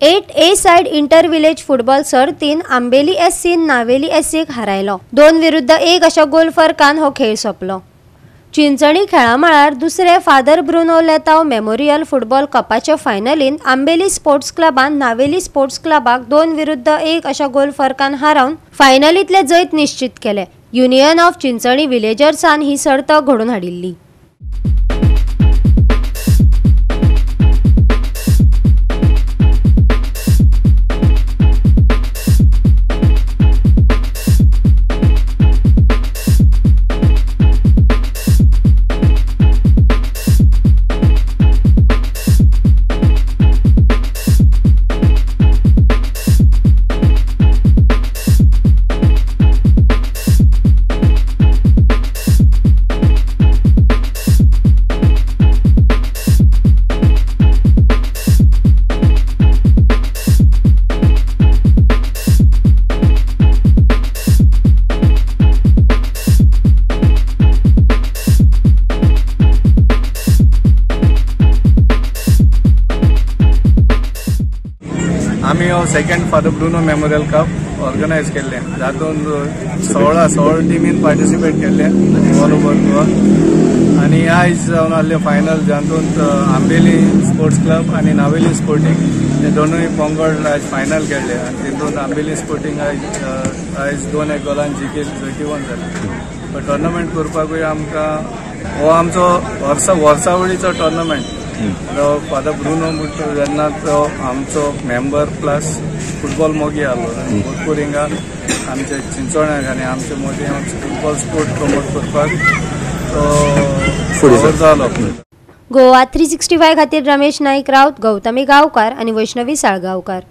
8A side inter village football सर्तीन Ambeli SC Naveli एससीक हारायलो। 2-1 अशा गोल फरकान हो खेळ सोंपलो। चिंचणी खेळामळार दुसरे father Bruno Letao memorial football कपाच्या फायनलीन आंबेली स्पोर्ट्स क्लबान नावेली स्पोर्ट्स क्लबाक 2-1 अशा गोल फरकान हारावन फायनलीतले जैत निश्चित केले। युनियन ऑफ चिंचणी विलेजर्सान ही सर्त घडून हाडिल्ली। आम्ही second father Bruno memorial cup organise केले। जातून 16 टीमीन पार्टिसिपेट केले ऑल ओव्हर गोवा आणि आयज जावन आसले फायनल जातून आंबेली स्पोर्ट्स क्लब आणि नावेली स्पोर्टिंग हे दोनूय पंगड आज फायनल खेळले आणि तितून आंबेली स्पोर्टिंग आयज 2-1 गोलान जिखून जाले। टोर्नामेंट करपाकूय आमकां हो आमचो वर्सावळीचो टोर्नामेंट। फादर ब्रुनो म्हणटा जेन्ना तो आमचो मेंबर प्लस फुटबॉल मोगी आलो आनी भरपूर हिंगा आमचे चिंचोण्याक आनी आमचे मोदी फुटबॉल स्पोर्ट प्रमोट करपाक तो जालो। गोवा 365 खातीर रमेश नाईक राऊत, गौतमी गांवकार आणि वैष्णवी साळगांवकार।